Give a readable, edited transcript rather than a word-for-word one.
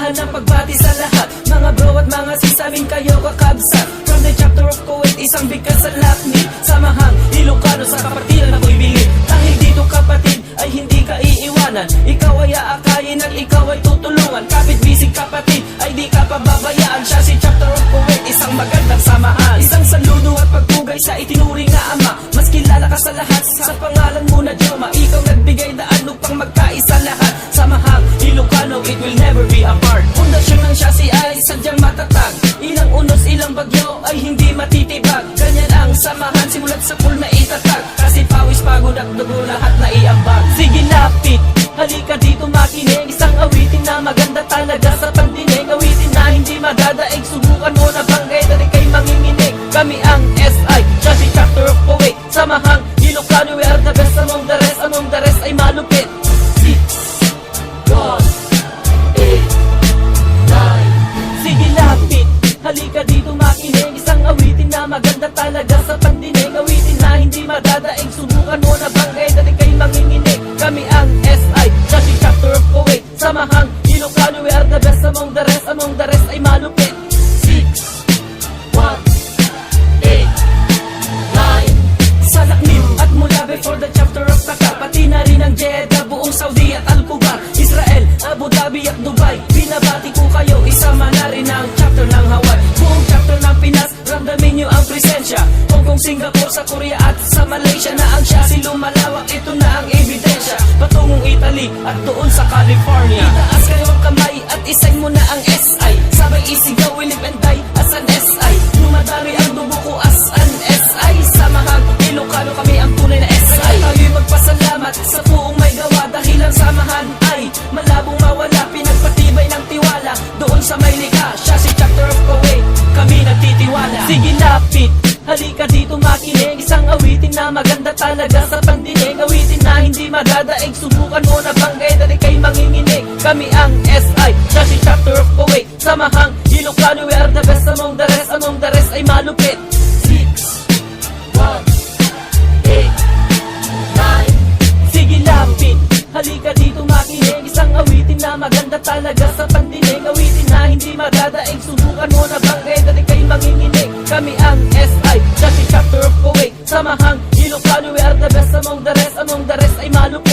Simbahan ng pagbati sa lahat, mga bro at mga sisamin kayo kakabsat. From the chapter of Kuwait, isang bigkas sa lakni, samahang Ilocano sa kapatiran ako'y bilib. Dahil dito kapatid ay hindi ka iiwanan, ikaw ay aakayin at ikaw ay tutulungan. Kapit bisig kapatid ay di ka pababayaan. Siya si chapter of Kuwait, isang magandang samahan, isang saludo at pagpugay sa itinuring na ama. Mas kilala ka sa lahat sa pangalan mo na Joma. Ikaw nagbigay daan upang magkaisa lahat. Samahang Ilocano, it will never be apart. Pundasyon ng Siasi ay sadyang matatag, ilang unos, ilang bagyo ay hindi matitibag. Ganyan ang samahan, simulat sa pool na itatag, kasi pawis, pagod at dugo lahat na iambag. Sige lapit, halika dito makinig, isang awitin na maganda talaga sa pandinig. Awitin na hindi madadaig, subukan mo na banggay, dali kay manginginig. Kami ang SI, Siasi chapter of Kuwait, samahang Ilocano, we are the best among the rest. Among the rest ay malupit. 6, 1, 8, 9. Sige lapit, halika dito makinig, isang awitin na maganda talaga sa pandinig. Awitin na hindi madadaig, subukan mo na banggay, dali kay manginginig. Kami ang SI, Siasi chapter of Kuwait, samahang Ilocano, we are the best among the rest. Among the rest ay malupit. 6, 1, 8, 9. Sa Lakmim at mula before the chapter of Taka, pati na rin ang Jeddah, buong Saudi at Al-Kubar, Israel, Abu Dhabi at Dubai. Binabati ko kayo, isama na rin ang chapter ng Hawaii, buong chapter ng Pinas, ramdamin nyo ang presensya. Hong Kong, Singapore, sa Korea at sa Malaysia na ang Siasi lumalawak, ito na ang ebidensya. Patungong Italy at doon sa California. Itaas kayo ang kamay at isay mo na ang SI, sabay isigaw, we live and die as an SI. Lumadari ang dugo ko as an SI, samahang Ilocano, kami ang tunay na SI. Kaya tayo'y magpasalamat sa buong may gawa, dahil ang samahan ay malabong mawala, pinagpatibay ng tiwala doon sa may likha. Siasi chapter of Kuwait, kami nagtitiwala. Sige lapit, halika dito makinig, isang awitin na maganda talaga sa pandinig. Awitin na hindi madadaig, subukan mo na banggay, dali kay manginginig. Kami ang SI, Siasi chapter of Kuwait, samahang Ilocano, we are the best among the rest. Among the rest ay malupit. 6, 1, 8, 9. Sige lapit, halika dito makinig, isang awitin na maganda talaga sa pandinig. Awitin na hindi madadaig, subukan mo na banggay, dali kay manginginig. Kami ang SI, Siasi chapter of Kuwait, samahang Ilocano, we are the best among the rest. Among the rest ay malupit.